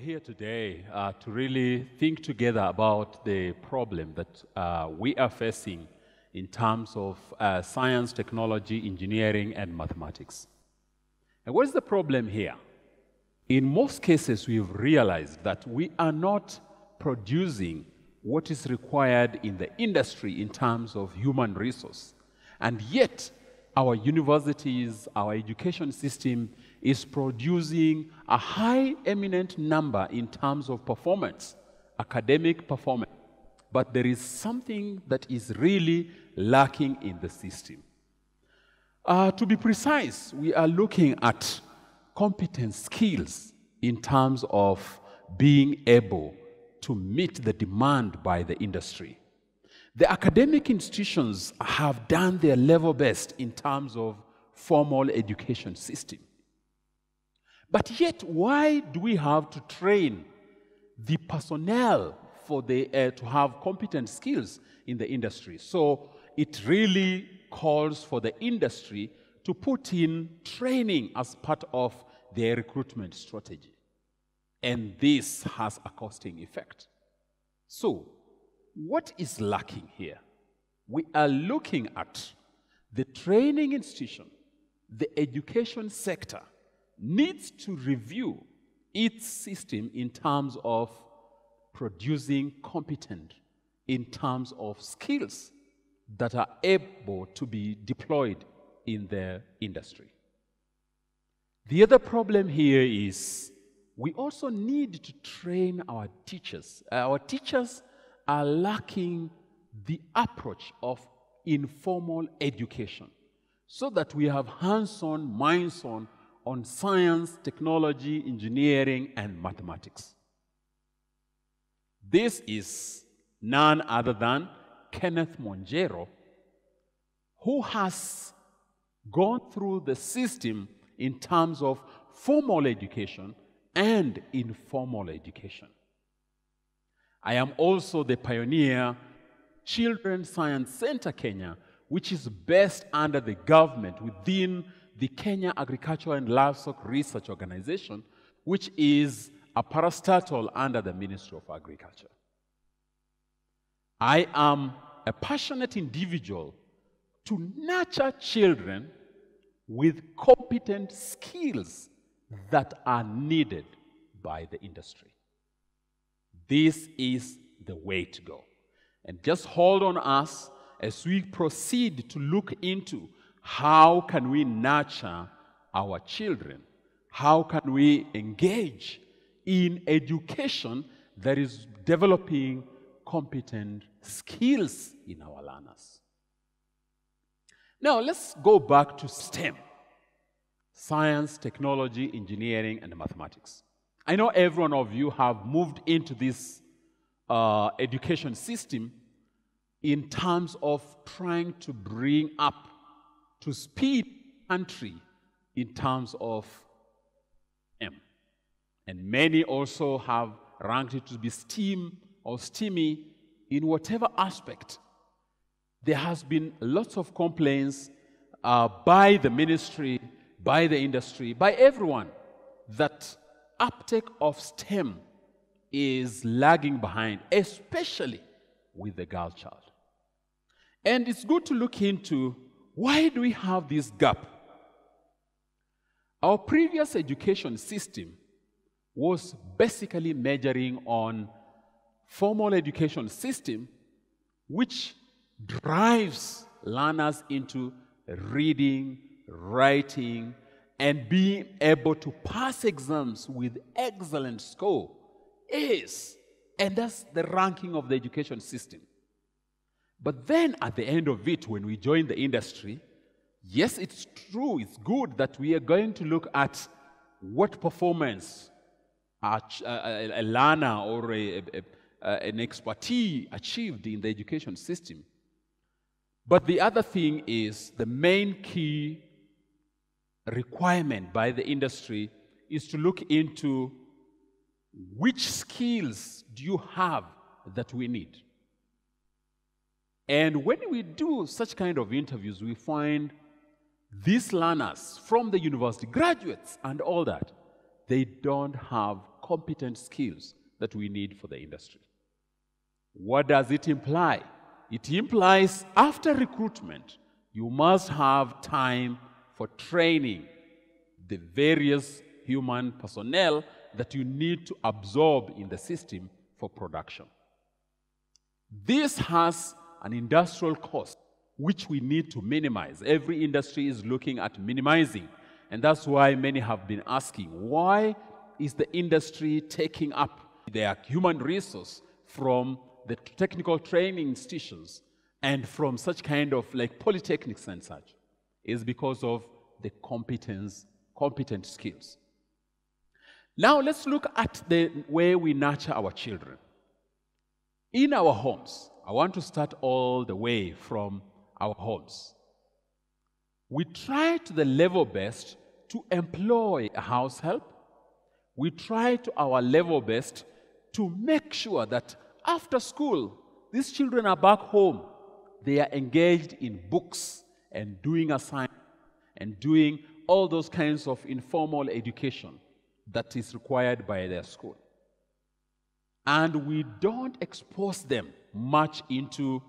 here today to really think together about the problem that we are facing in terms of science, technology, engineering, and mathematics. And what is the problem here? In most cases, we've realized that we are not producing what is required in the industry in terms of human resource. And yet, our universities, our education system is producing a high eminent number in terms of performance, academic performance. But there is something that is really lacking in the system. To be precise, we are looking at competence skills in terms of being able to meet the demand by the industry. The academic institutions have done their level best in terms of formal education system. But yet, why do we have to train the personnel for to have competent skills in the industry? So it really calls for the industry to put in training as part of their recruitment strategy. And this has a costing effect. So, what is lacking here? We are looking at the training institution, the education sector needs to review its system in terms of producing competent, in terms of skills that are able to be deployed in the industry. The other problem here is we also need to train our teachers. Our teachers are lacking the approach of informal education so that we have hands-on, minds-on on science, technology, engineering, and mathematics. This is none other than Kenneth Monjero, who has gone through the system in terms of formal education and informal education. I am also the pioneer Children's Science Center Kenya, which is based under the government within the Kenya Agriculture and Livestock Research Organization, which is a parastatal under the Ministry of Agriculture. I am a passionate individual to nurture children with competent skills that are needed by the industry. This is the way to go. And just hold on us as we proceed to look into how can we nurture our children? How can we engage in education that is developing competent skills in our learners? Now, let's go back to STEM. Science, technology, engineering, and mathematics. I know every one of you have moved into this education system in terms of trying to bring up to speed country in terms of STEM. And many also have ranked it to be STEAM or STEAMy in whatever aspect. There has been lots of complaints by the ministry, by the industry, by everyone, that uptake of STEM is lagging behind, especially with the girl child. And it's good to look into why do we have this gap. Our previous education system was basically measuring on formal education system, which drives learners into reading, writing, and being able to pass exams with excellent score. A's. And that's the ranking of the education system. But then at the end of it, when we join the industry, yes, it's true, it's good that we are going to look at what performance a learner or an expertise achieved in the education system. But the other thing is the main key requirement by the industry is to look into which skills do you have that we need. And when we do such kind of interviews, we find these learners from the university, graduates and all that, they don't have competent skills that we need for the industry. What does it imply? It implies after recruitment, you must have time for training the various human personnel that you need to absorb in the system for production. This has an industrial cost which we need to minimize. Every industry is looking at minimizing, and that's why many have been asking, why is the industry taking up their human resource from the technical training institutions and from such kind of like polytechnics and such? Is because of the competent skills. Now let's look at the way we nurture our children. In our homes, I want to start all the way from our homes. We try to the level best to employ a house help. We try to our level best to make sure that after school, these children are back home. They are engaged in books and doing assignments and doing all those kinds of informal education that is required by their school. And we don't expose them much into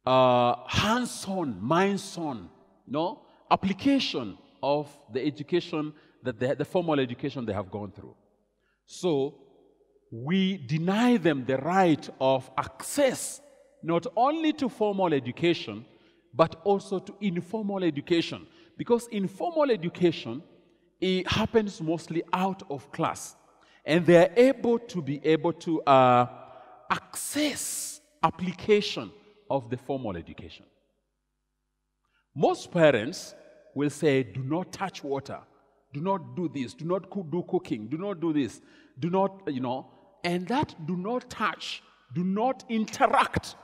hands-on, minds-on, application of the education that the formal education they have gone through. So we deny them the right of access not only to formal education, but also to informal education. Because informal education, it happens mostly out of class. And they are able to access application of the formal education. Most parents will say, do not touch water, do not do this, do not do cooking, do not do this, do not, and that do not touch, do not interact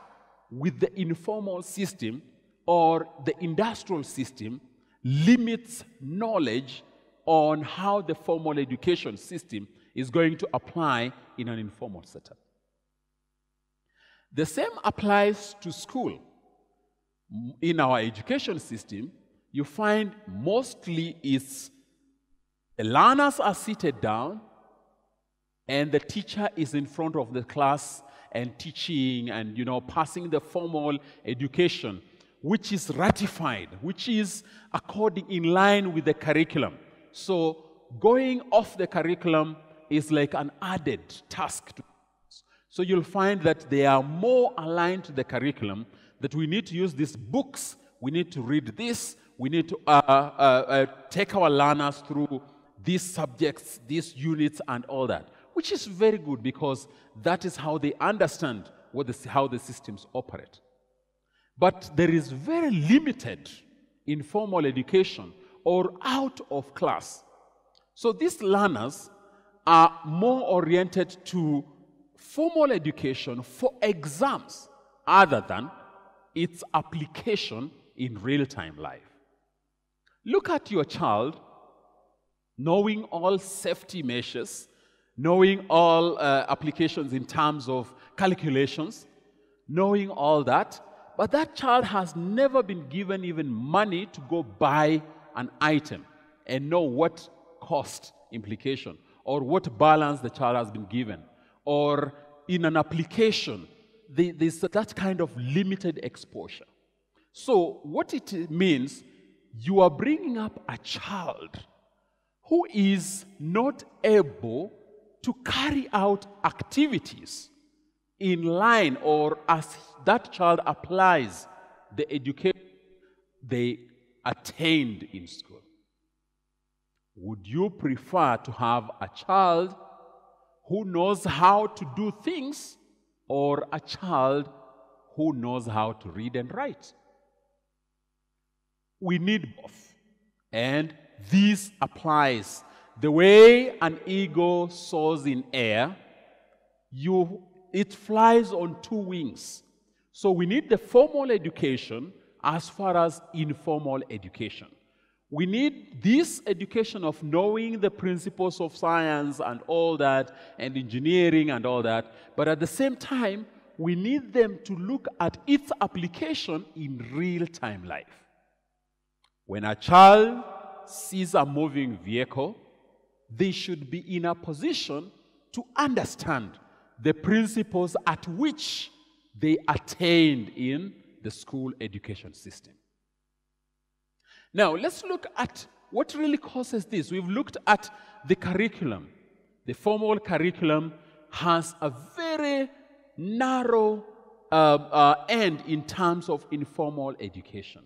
with the informal system or the industrial system limits knowledge on how the formal education system is going to apply in an informal setup. The same applies to school. In our education system, you find mostly the learners are seated down and the teacher is in front of the class and teaching and, passing the formal education, which is ratified, which is in line with the curriculum. So going off the curriculum is like an added task to us. So you'll find that they are more aligned to the curriculum, that we need to use these books, we need to read this, we need to take our learners through these subjects, these units and all that, which is very good because that is how they understand how the systems operate. But there is very limited informal education or out of class. So these learners are more oriented to formal education for exams other than its application in real-time life. Look at your child knowing all safety measures, knowing all applications in terms of calculations, knowing all that, but that child has never been given even money to go buy an item and know what cost implication or what balance the child has been given, or in an application, there's that kind of limited exposure. So what it means, you are bringing up a child who is not able to carry out activities in line or as that child applies the education they attained in school. Would you prefer to have a child who knows how to do things or a child who knows how to read and write? We need both. And this applies. The way an eagle soars in air, it flies on two wings. So we need the formal education as far as informal education. We need this education of knowing the principles of science and all that, and engineering and all that, but at the same time, we need them to look at its application in real-time life. When a child sees a moving vehicle, they should be in a position to understand the principles at which they attained in the school education system. Now, let's look at what really causes this. We've looked at the curriculum. The formal curriculum has a very narrow end in terms of informal education,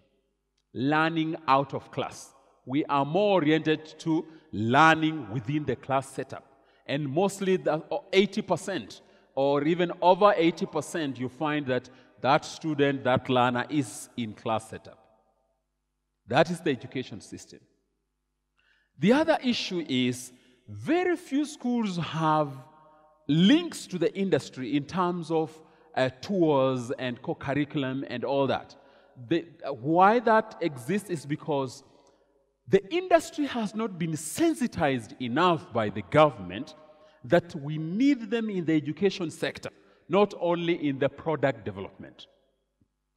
learning out of class. We are more oriented to learning within the class setup. And mostly 80% or even over 80%, you find that that student, that learner is in class setup. That is the education system. The other issue is very few schools have links to the industry in terms of tours and co-curriculum and all that. Why that exists is because the industry has not been sensitized enough by the government that we need them in the education sector, not only in the product development.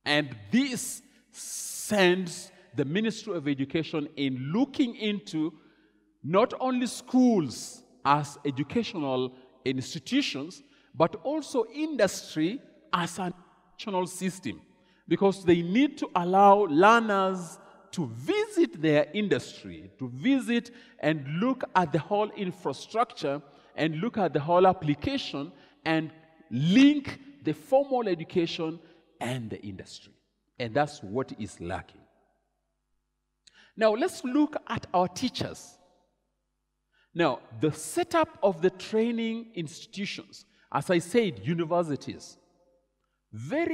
And this sends the Ministry of Education in looking into not only schools as educational institutions, but also industry as an educational system, because they need to allow learners to visit their industry, to visit and look at the whole infrastructure and look at the whole application and link the formal education and the industry. And that's what is lacking. Now, let's look at our teachers. Now, the setup of the training institutions, as I said, universities, there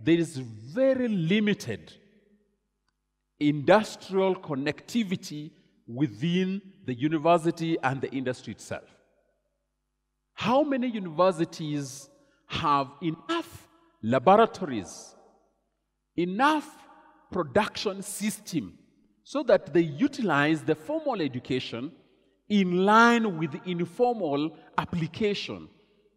is very limited industrial connectivity within the university and the industry itself. How many universities have enough laboratories, enough production system so that they utilize the formal education in line with the informal application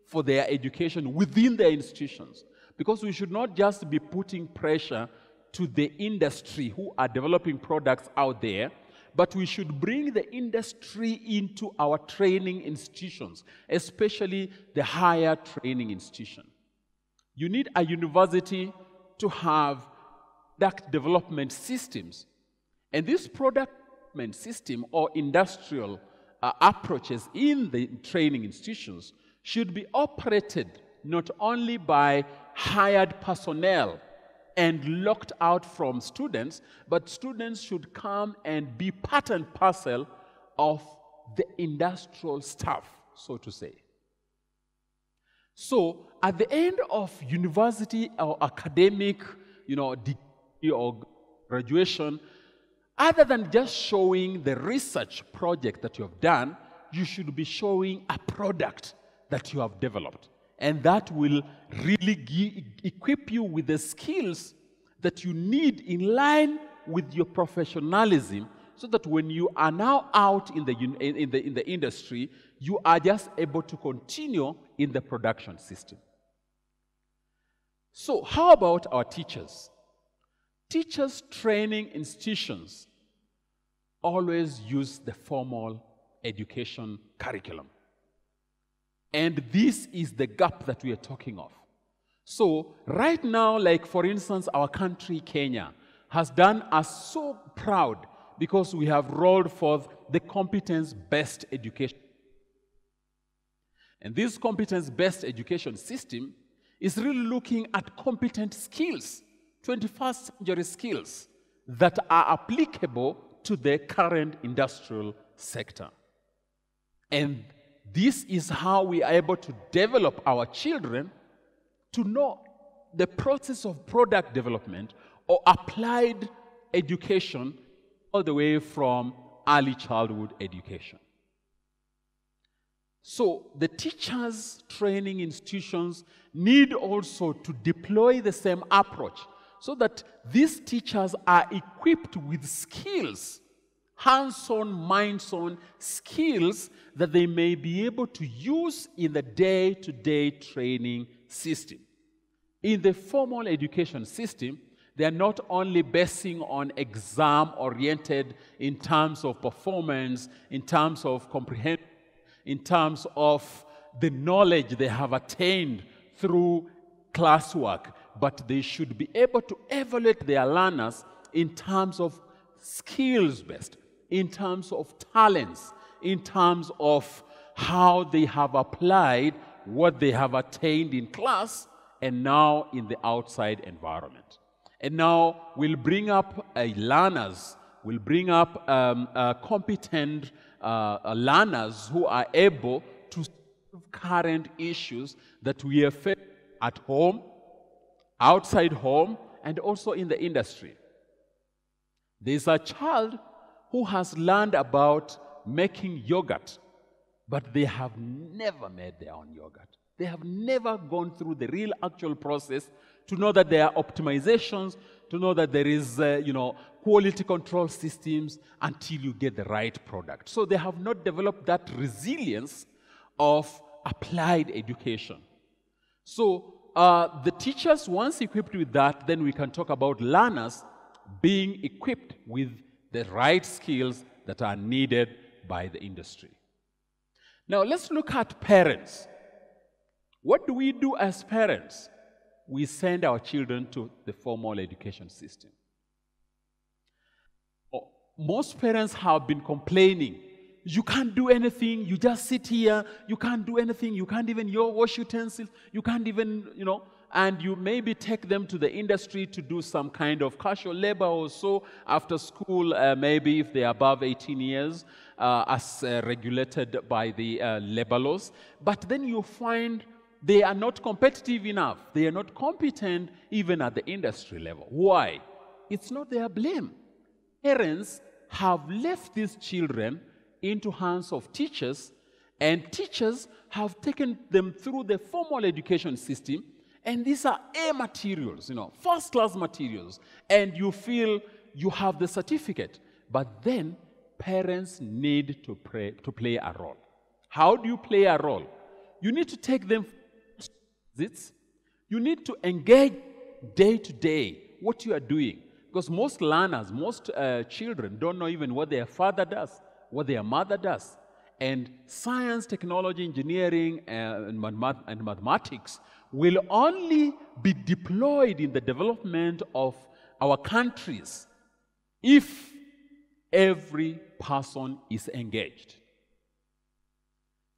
for their education within their institutions? Because we should not just be putting pressure to the industry who are developing products out there, but we should bring the industry into our training institutions, especially the higher training institution. You need a university to have product development systems. And this product development system or industrial approaches in the training institutions should be operated not only by hired personnel and locked out from students, but students should come and be part and parcel of the industrial staff, so to say. So, at the end of university or academic, degree or graduation, other than just showing the research project that you have done, you should be showing a product that you have developed. And that will really equip you with the skills that you need in line with your professionalism, so that when you are now out in the industry, you are just able to continue in the production system. So how about our teachers? Teachers' training institutions always use the formal education curriculum. And this is the gap that we are talking of. So right now, like for instance, our country, Kenya, has done us so proud because we have rolled forth the competence-based education. And this competence-based education system is really looking at competent skills, 21st century skills that are applicable to the current industrial sector. And this is how we are able to develop our children to know the process of product development or applied education all the way from early childhood education. So the teachers' training institutions need also to deploy the same approach so that these teachers are equipped with skills, hands-on, minds-on skills that they may be able to use in the day-to-day training system. In the formal education system, they are not only basing on exam-oriented in terms of performance, in terms of comprehension, in terms of the knowledge they have attained through classwork, but they should be able to evaluate their learners in terms of skills-based, in terms of talents, in terms of how they have applied what they have attained in class and now in the outside environment. And now we'll bring up learners, we'll bring up competent learners who are able to solve current issues that we have faced at home, outside home, and also in the industry. There's a child who has learned about making yogurt, but they have never made their own yogurt. They have never gone through the real actual process to know that there are optimizations, to know that there is, quality control systems until you get the right product. So they have not developed that resilience of applied education. So the teachers, once equipped with that, then we can talk about learners being equipped with the right skills that are needed by the industry. Now let's look at parents. What do we do as parents? We send our children to the formal education system. Most parents have been complaining, you can't do anything, you just sit here, you can't do anything, you can't even wash utensils, you can't even, and you maybe take them to the industry to do some kind of casual labor or so after school, maybe if they're above 18 years, as regulated by the labor laws. But then you find they are not competitive enough. They are not competent even at the industry level. Why? It's not their blame. Parents have left these children into hands of teachers, and teachers have taken them through the formal education system, and these are A materials, first-class materials, and you feel you have the certificate. But then parents need to play a role. How do you play a role? You need to take them visits. You need to engage day to day what you are doing. Because most learners, most children don't know even what their father does, what their mother does. And science, technology, engineering, and mathematics will only be deployed in the development of our countries if every person is engaged.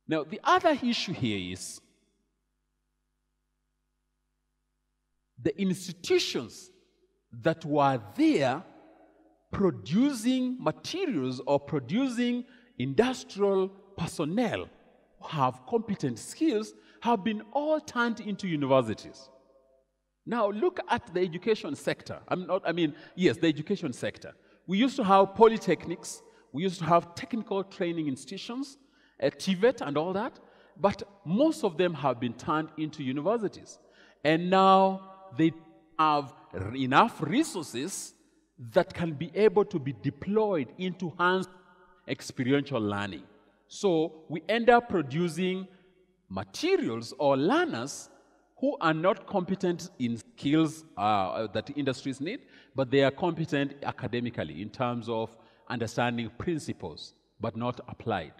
Now, the other issue here is the institutions that were there producing materials or producing industrial personnel who have competent skills have been all turned into universities. Now look at the education sector. The education sector. We used to have polytechnics, we used to have technical training institutions, TVET and all that, but most of them have been turned into universities. And now they have enough resources that can be able to be deployed into hands experiential learning. So we end up producing materials or learners who are not competent in skills that industries need, but they are competent academically in terms of understanding principles, but not applied.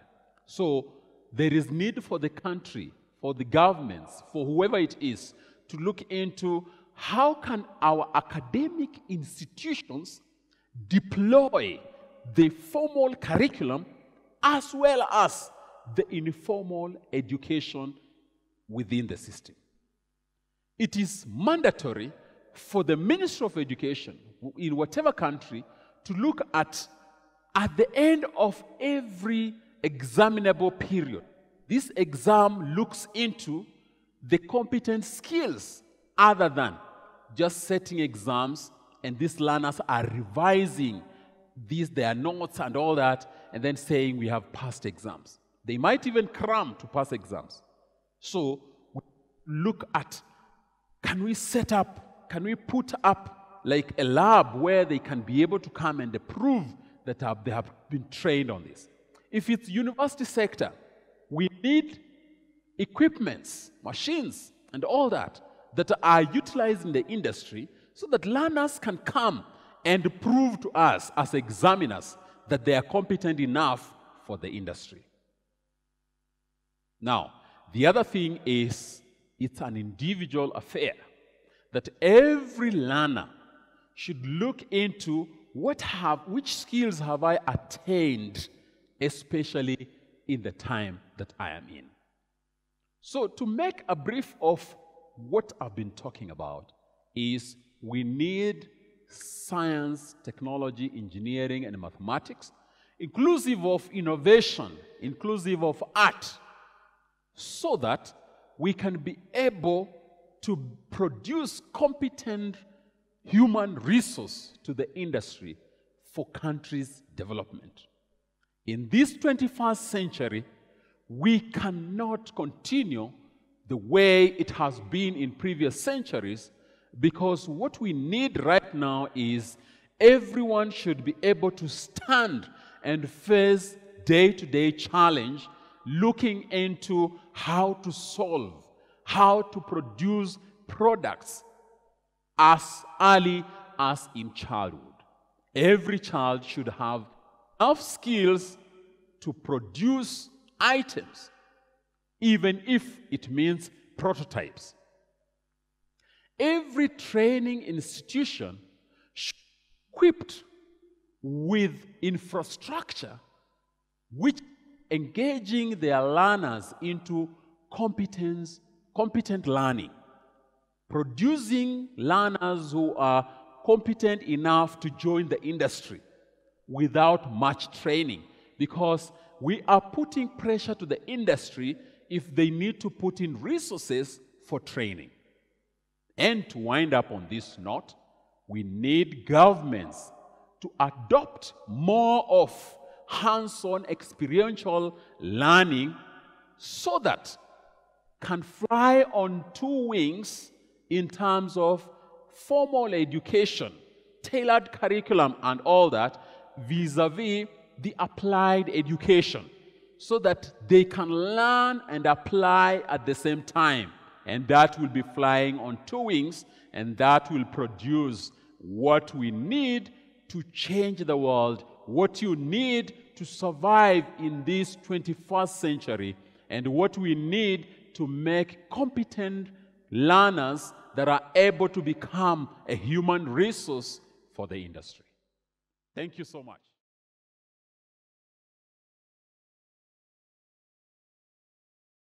So there is need for the country, for the governments, for whoever it is, to look into how can our academic institutions deploy the formal curriculum as well as the informal education within the system. It is mandatory for the Ministry of Education in whatever country to look at the end of every examinable period. This exam looks into the competent skills other than just setting exams, and these learners are revising their notes and all that, and then saying we have passed exams. They might even cram to pass exams. So we look at, can we put up like a lab where they can be able to come and prove that they have been trained on this? If it's university sector, we need equipments, machines, and all that are utilized in the industry so that learners can come and prove to us as examiners that they are competent enough for the industry. Now, The other thing is it's an individual affair that every learner should look into which skills have I attained, especially in the time that I am in. So to make a brief of what I've been talking about is we need science, technology, engineering, and mathematics, inclusive of innovation, inclusive of art, so that we can be able to produce competent human resource to the industry for countries' development. In this 21st century, we cannot continue the way it has been in previous centuries, because what we need right now is everyone should be able to stand and face day-to-day challenge, looking into how to solve, how to produce products as early as in childhood. Every child should have enough skills to produce items, even if it means prototypes. Every training institution should be equipped with infrastructure which engaging their learners into competent learning, producing learners who are competent enough to join the industry without much training, because we are putting pressure to the industry if they need to put in resources for training. And to wind up on this note, we need governments to adopt more of hands-on experiential learning so that can fly on two wings in terms of formal education, tailored curriculum and all that, vis-a-vis the applied education, so that they can learn and apply at the same time. And that will be flying on two wings, and that will produce what we need to change the world, what you need to survive in this 21st century, and what we need to make competent learners that are able to become a human resource for the industry. Thank you so much.